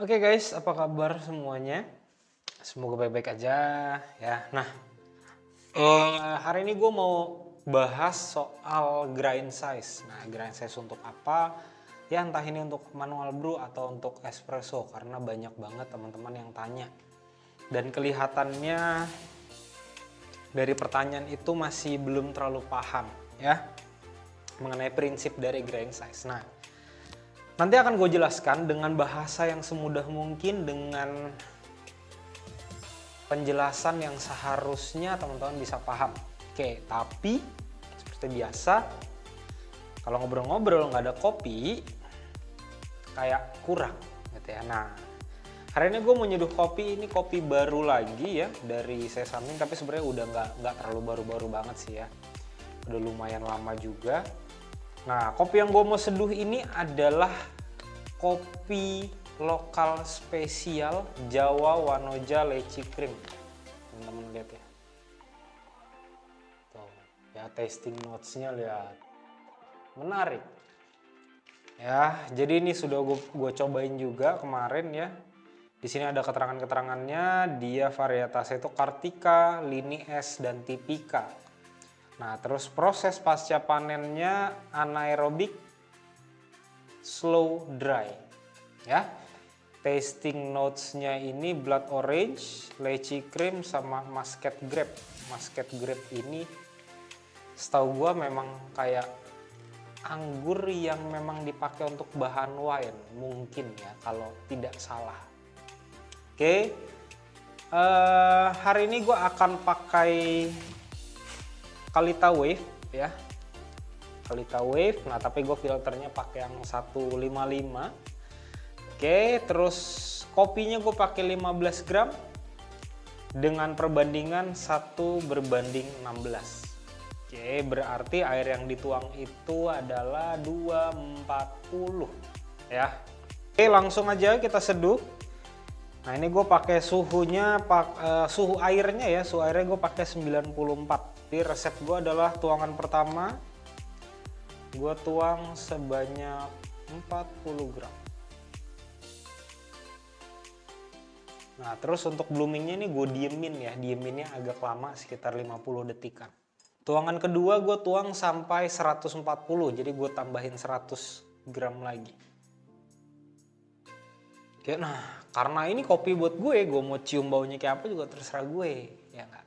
Oke guys, apa kabar semuanya? Semoga baik-baik aja ya. Nah, hari ini gue mau bahas soal grind size. Nah, grind size untuk apa? Ya entah ini untuk manual brew atau untuk espresso karena banyak banget teman-teman yang tanya. Dan kelihatannya dari pertanyaan itu masih belum terlalu paham ya mengenai prinsip dari grind size. Nah, nanti akan gue jelaskan dengan bahasa yang semudah mungkin dengan penjelasan yang seharusnya teman-teman bisa paham. Oke, tapi seperti biasa, kalau ngobrol-ngobrol nggak ada kopi, kayak kurang gitu ya. Nah, hari ini gue mau nyeduh kopi, ini kopi baru lagi ya dari Sesame, tapi sebenarnya udah nggak terlalu baru-baru banget sih ya. Udah lumayan lama juga. Nah, kopi yang gue mau seduh ini adalah kopi lokal spesial Jawa Wanoja Leci Cream. Teman-teman lihat ya. Tuh, ya tasting notes-nya lihat. Menarik. Ya, jadi ini sudah gue cobain juga kemarin ya. Di sini ada keterangan-keterangannya, dia varietasnya itu Kartika, Lini S dan Tipika. Nah, terus proses pasca panennya anaerobik slow dry. Ya. Tasting notes-nya ini blood orange, lychee cream sama muscat grape. Muscat grape ini setahu gua memang kayak anggur yang memang dipakai untuk bahan wine mungkin ya kalau tidak salah. Oke. Hari ini gua akan pakai Kalita Wave ya. Kalita Wave. Nah, tapi gue filternya pakai yang 155. Oke, terus kopinya gue pakai 15 gram dengan perbandingan 1:16. Oke, berarti air yang dituang itu adalah 240 ya. Oke, langsung aja kita seduh. Nah, ini gue pakai suhunya, suhu airnya ya, suhu airnya gue pakai 94. Jadi resep gue adalah tuangan pertama, gue tuang sebanyak 40 gram. Nah, terus untuk bloomingnya ini gue dieminnya agak lama sekitar 50 detikan. Tuangan kedua gue tuang sampai 140, jadi gue tambahin 100 gram lagi. Oke, nah karena ini kopi buat gue mau cium baunya kayak apa juga terserah gue, ya nggak?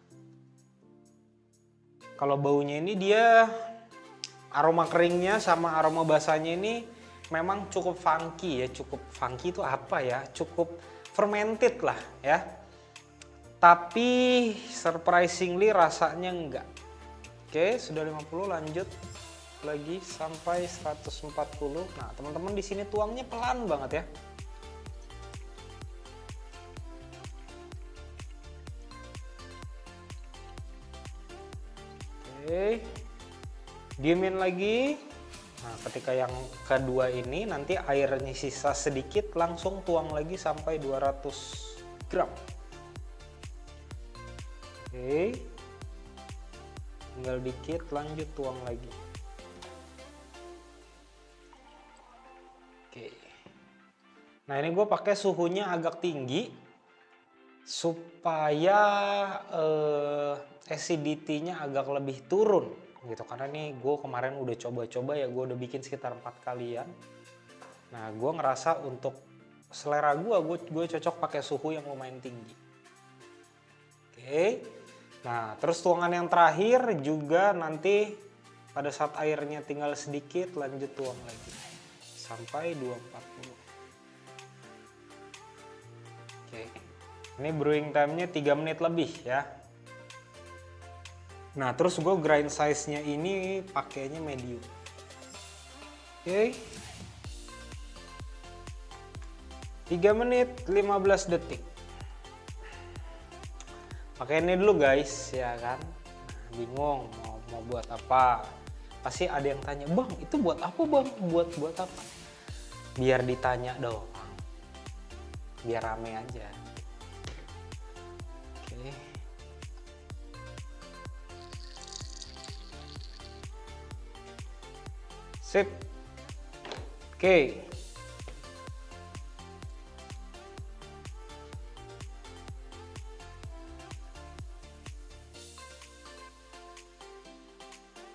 Kalau baunya ini dia aroma keringnya sama aroma basahnya ini memang cukup funky ya, cukup funky itu apa ya? Cukup fermented lah ya. Tapi surprisingly rasanya enggak. Oke, sudah 50, lanjut lagi sampai 140. Nah, teman-teman di sini tuangnya pelan banget ya. Oke. Diemin lagi. Nah, ketika yang kedua ini nanti airnya sisa sedikit langsung tuang lagi sampai 200 gram. Oke. Tinggal dikit, lanjut tuang lagi. Oke. Nah, ini gue pakai suhunya agak tinggi supaya acidity-nya agak lebih turun gitu, karena nih gue kemarin udah coba-coba ya, gue udah bikin sekitar 4 kalian. Nah, gue ngerasa untuk selera gue cocok pakai suhu yang lumayan tinggi. Oke. Nah, terus tuangan yang terakhir juga nanti pada saat airnya tinggal sedikit lanjut tuang lagi sampai 240. Oke. Ini brewing time-nya 3 menit lebih ya. Nah, terus gue grind size-nya ini pakainya medium. Oke. 3 menit 15 detik. Pakai ini dulu guys ya kan. Nah, bingung mau buat apa. Pasti ada yang tanya, "Bang, itu buat apa, Bang? Buat apa?" Biar ditanya dong. Biar rame aja. Oke. Sip. Oke.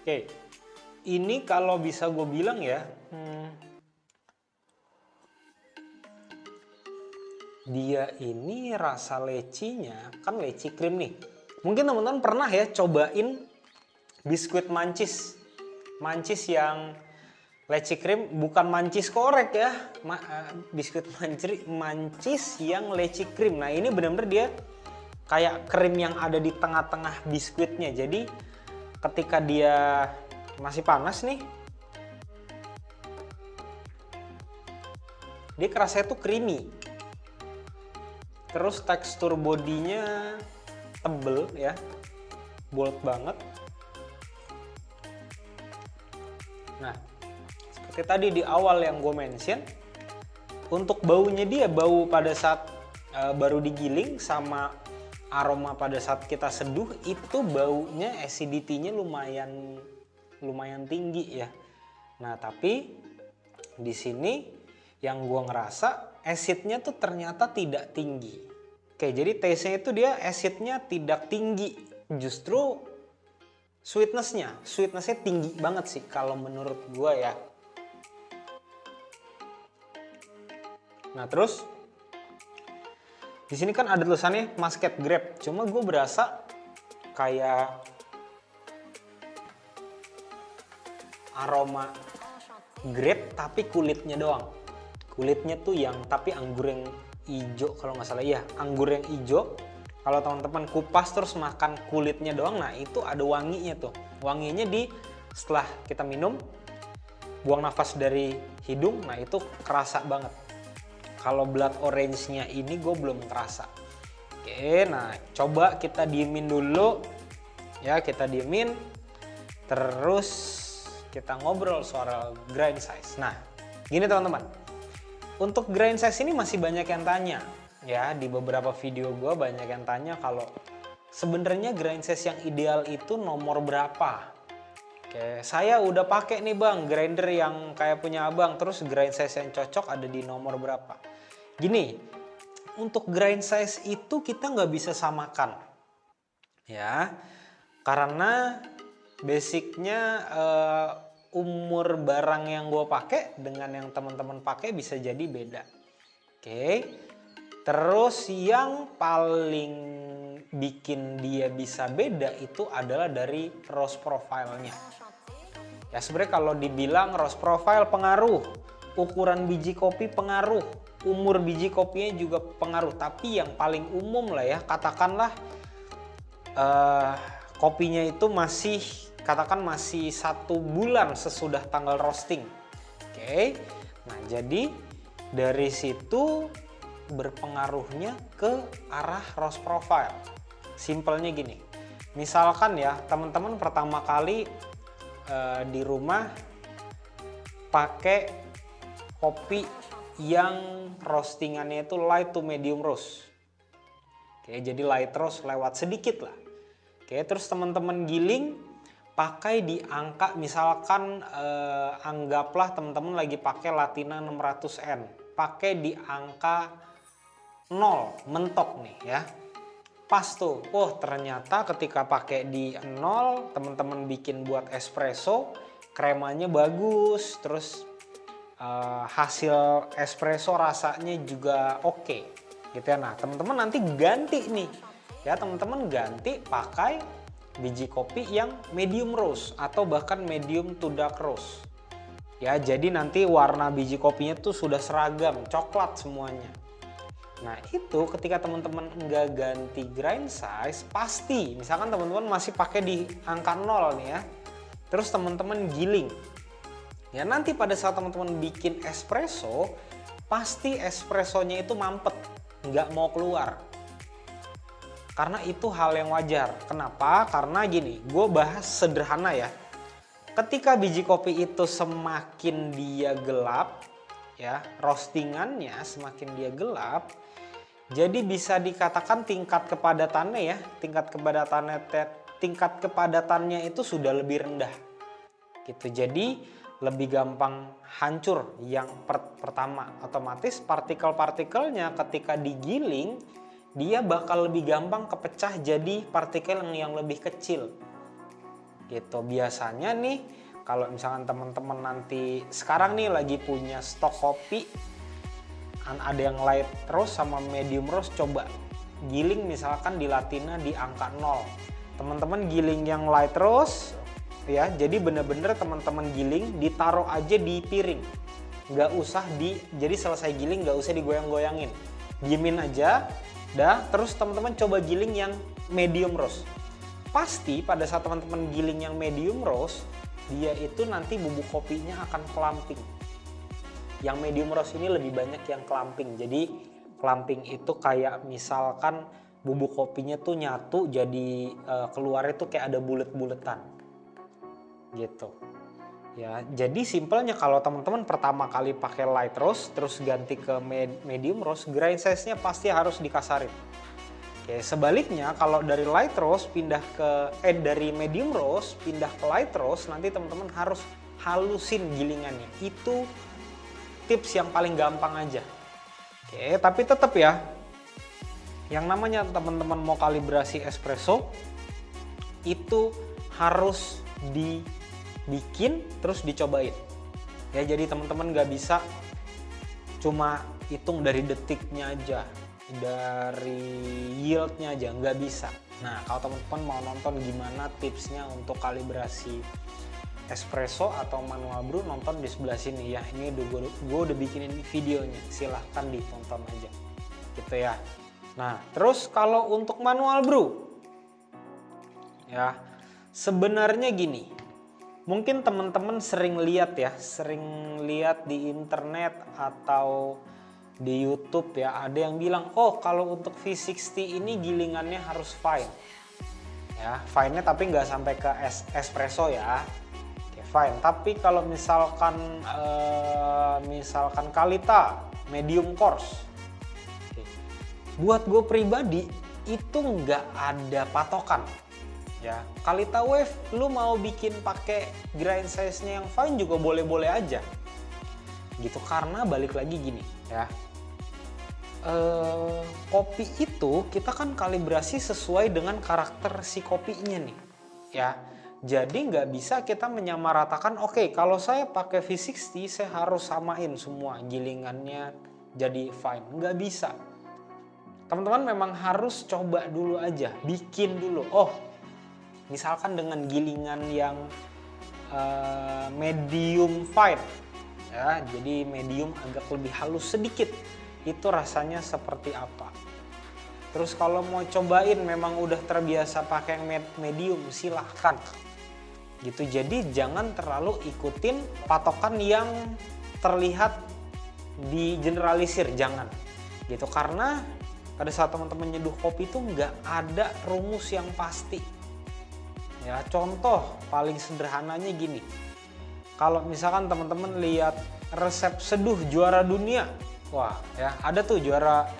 Oke, ini kalau bisa gue bilang ya, dia ini rasa lecinya kan leci krim nih. Mungkin teman-teman pernah ya cobain biskuit mancis. Mancis yang leci krim, bukan mancis korek ya. Biskuit mancis yang leci krim. Nah ini benar-benar dia kayak krim yang ada di tengah-tengah biskuitnya. Jadi ketika dia masih panas nih, dia kerasanya tuh creamy. Terus tekstur bodinya tebel ya, bold banget. Nah, seperti tadi di awal yang gue mention, untuk baunya dia, bau pada saat baru digiling sama aroma pada saat kita seduh, itu baunya acidity-nya lumayan tinggi ya. Nah, tapi di sini yang gue ngerasa acidnya tuh ternyata tidak tinggi. Oke, jadi taste-nya itu dia acidnya tidak tinggi, justru sweetness-nya tinggi banget sih kalau menurut gue ya. Nah terus di sini kan ada tulisannya muscat grape, cuma gue berasa kayak aroma grape tapi kulitnya doang. Kulitnya tuh yang tapi anggur yang hijau kalau nggak salah ya, anggur yang hijau. Kalau teman-teman kupas terus makan kulitnya doang, nah itu ada wanginya tuh. Wanginya setelah kita minum, buang nafas dari hidung, nah itu kerasa banget. Kalau blood orange-nya ini gue belum kerasa. Oke, nah coba kita diemin dulu. Ya, kita diemin. Terus kita ngobrol soal grind size. Nah, gini teman-teman. Untuk grind size ini masih banyak yang tanya. Ya, di beberapa video gue banyak yang tanya kalau sebenarnya grind size yang ideal itu nomor berapa. Oke, saya udah pakai nih bang grinder yang kayak punya abang, terus grind size yang cocok ada di nomor berapa. Gini, untuk grind size itu kita nggak bisa samakan. Ya, karena basicnya umur barang yang gue pakai dengan yang teman-teman pakai bisa jadi beda. Oke, terus yang paling bikin dia bisa beda itu adalah dari roast profile-nya. Ya sebenarnya kalau dibilang roast profile pengaruh, ukuran biji kopi pengaruh, umur biji kopinya juga pengaruh. Tapi yang paling umum lah ya, katakanlah kopinya itu masih 1 bulan sesudah tanggal roasting. Oke, nah jadi dari situ berpengaruhnya ke arah roast profile. Simpelnya gini, misalkan ya teman-teman pertama kali di rumah pakai kopi yang roastingannya itu light to medium roast. Oke, jadi light roast lewat sedikit lah. Oke, terus teman-teman giling pakai di angka misalkan anggaplah teman-teman lagi pakai Latina 600N, pakai di angka 0 mentok nih ya. Pas tuh, oh ternyata ketika pakai di 0 teman-teman bikin buat espresso, kremanya bagus, terus hasil espresso rasanya juga oke gitu ya. Nah teman-teman nanti ganti nih ya, teman-teman ganti pakai biji kopi yang medium roast atau bahkan medium to dark roast ya, jadi nanti warna biji kopinya tuh sudah seragam coklat semuanya. Nah itu ketika teman-teman nggak ganti grind size, pasti misalkan teman-teman masih pakai di angka 0 nih ya, terus teman-teman giling ya, nanti pada saat teman-teman bikin espresso pasti espressonya itu mampet, nggak mau keluar. Karena itu hal yang wajar. Kenapa? Karena gini, gue bahas sederhana ya. Ketika biji kopi itu semakin dia gelap, ya roastingannya semakin dia gelap, jadi bisa dikatakan tingkat kepadatannya ya, tingkat kepadatannya itu sudah lebih rendah. Gitu. Jadi lebih gampang hancur yang pertama. Otomatis partikel-partikelnya ketika digiling dia bakal lebih gampang kepecah jadi partikel yang lebih kecil. gitu. Biasanya nih kalau misalkan teman-teman nanti sekarang nih lagi punya stok kopi, ada yang light roast sama medium roast, coba giling misalkan di Latina di angka 0. Teman-teman giling yang light roast ya, jadi bener-bener teman-teman giling ditaruh aja di piring, nggak usah jadi selesai giling nggak usah digoyang-goyangin, diemin aja dah. Terus teman-teman coba giling yang medium roast. Pasti pada saat teman-teman giling yang medium roast, dia itu nanti bubuk kopinya akan clumping. Yang medium roast ini lebih banyak yang clumping. Jadi clumping itu kayak misalkan bubuk kopinya tuh nyatu, jadi keluarnya tuh kayak ada bulet-buletan gitu ya. Jadi simpelnya kalau teman-teman pertama kali pakai light roast terus ganti ke medium roast, grind size-nya pasti harus dikasarin. Oke, sebaliknya kalau dari light roast pindah ke dari medium roast pindah ke light roast, nanti teman-teman harus halusin gilingannya. Itu tips yang paling gampang aja. Oke, tapi tetap ya, yang namanya teman-teman mau kalibrasi espresso itu harus dibikin terus dicobain. Ya, jadi teman-teman nggak bisa cuma hitung dari detiknya aja, dari yieldnya aja, nggak bisa. Nah, kalau teman-teman mau nonton gimana tipsnya untuk kalibrasi espresso atau manual brew, nonton di sebelah sini ya. Ini gue udah bikinin videonya, silahkan ditonton aja gitu ya. Nah, terus kalau untuk manual brew ya, sebenarnya gini, mungkin teman-teman sering lihat di internet atau di YouTube ya, ada yang bilang, oh kalau untuk V60 ini gilingannya harus fine ya, fine-nya tapi nggak sampai ke espresso ya. Fine, tapi kalau misalkan Kalita medium coarse, buat gue pribadi itu nggak ada patokan ya. Kalita Wave lu mau bikin pakai grind size-nya yang fine juga boleh-boleh aja gitu, karena balik lagi gini ya, kopi itu kita kan kalibrasi sesuai dengan karakter si kopinya nih ya. Jadi nggak bisa kita menyamaratakan, oke, kalau saya pakai V60 saya harus samain semua gilingannya jadi fine. Nggak bisa. Teman-teman memang harus coba dulu aja, bikin dulu. Oh, misalkan dengan gilingan yang medium fine ya, jadi medium agak lebih halus sedikit, itu rasanya seperti apa. Terus kalau mau cobain memang udah terbiasa pakai yang medium, silahkan gitu. Jadi jangan terlalu ikutin patokan yang terlihat di generalisir, jangan gitu, karena pada saat teman-teman nyeduh kopi itu nggak ada rumus yang pasti ya. Contoh paling sederhananya gini, kalau misalkan teman-teman lihat resep seduh juara dunia, wah ya ada tuh juara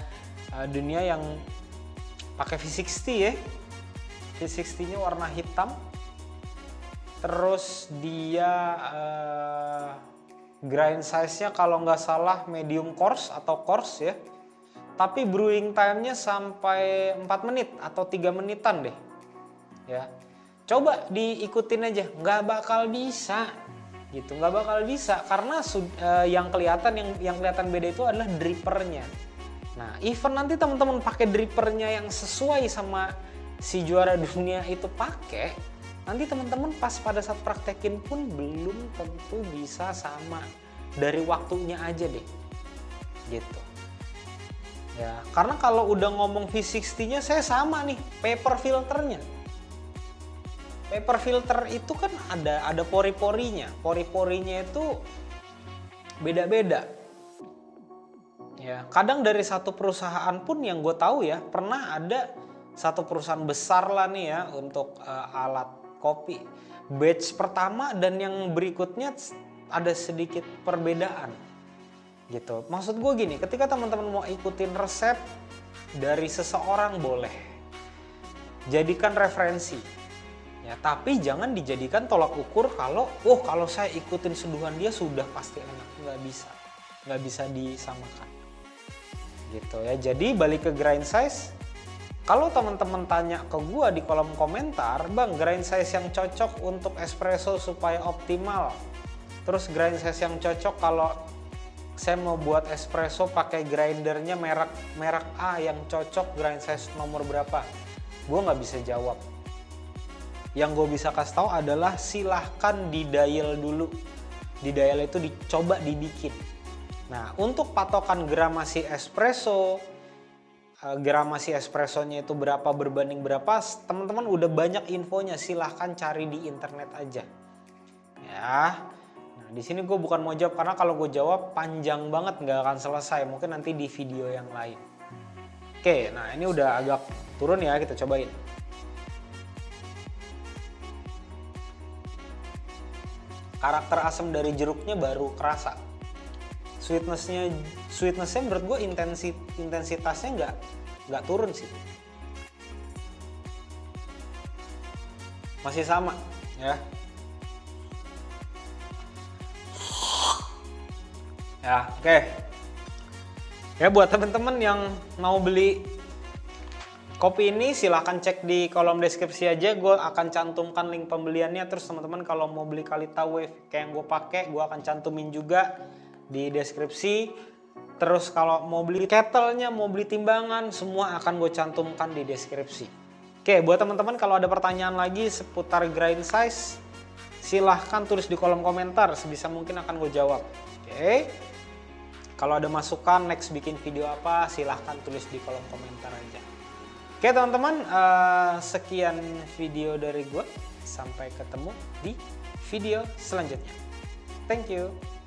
dunia yang pakai V60 ya, V60 nya warna hitam. Terus dia grind size-nya kalau nggak salah medium coarse atau coarse ya. Tapi brewing time-nya sampai 4 menit atau 3 menitan deh. Ya. Coba diikutin aja, nggak bakal bisa. Gitu, nggak bakal bisa karena yang kelihatan beda itu adalah drippernya. Nah, even nanti teman-teman pakai drippernya yang sesuai sama si juara dunia itu pakai, nanti teman-teman pas pada saat praktekin pun belum tentu bisa sama, dari waktunya aja deh gitu ya. Karena kalau udah ngomong V60 nya saya sama nih, paper filternya. Paper filter itu kan ada pori-porinya itu beda-beda ya. Kadang dari satu perusahaan pun yang gue tahu ya, pernah ada satu perusahaan besar lah nih ya untuk alat kopi, batch pertama dan yang berikutnya ada sedikit perbedaan gitu. Maksud gue gini, ketika teman-teman mau ikutin resep dari seseorang boleh, jadikan referensi ya, tapi jangan dijadikan tolak ukur kalau saya ikutin seduhan dia sudah pasti enak. Nggak bisa disamakan gitu ya. Jadi balik ke grind size, Kalau teman-teman tanya ke gua di kolom komentar, bang, grind size yang cocok untuk espresso supaya optimal, terus grind size yang cocok kalau saya mau buat espresso pakai grindernya merek A yang cocok grind size nomor berapa, gua nggak bisa jawab. Yang gue bisa kasih tahu adalah silahkan di dial dulu, di dial itu dicoba dibikin. Nah, untuk patokan gramasi espresso, gramasi espressonya itu berapa berbanding berapa, teman-teman udah banyak infonya, silahkan cari di internet aja ya. Nah, di sini gue bukan mau jawab karena kalau gue jawab panjang banget, nggak akan selesai, mungkin nanti di video yang lain. Oke, nah ini udah agak turun ya, kita cobain. Karakter asam dari jeruknya baru kerasa. Sweetnessnya menurut gue intensitasnya nggak turun sih, masih sama ya. Ya oke. Ya buat teman-teman yang mau beli kopi ini silahkan cek di kolom deskripsi aja, gue akan cantumkan link pembeliannya. Terus teman-teman kalau mau beli Kalita Wave kayak yang gue pakai, gue akan cantumin juga di deskripsi. Terus kalau mau beli kettlenya, mau beli timbangan, semua akan gue cantumkan di deskripsi. Oke, buat teman-teman kalau ada pertanyaan lagi seputar grind size, silahkan tulis di kolom komentar, sebisa mungkin akan gue jawab. Oke, kalau ada masukan next bikin video apa, silahkan tulis di kolom komentar aja. Oke teman-teman, sekian video dari gue, sampai ketemu di video selanjutnya. Thank you.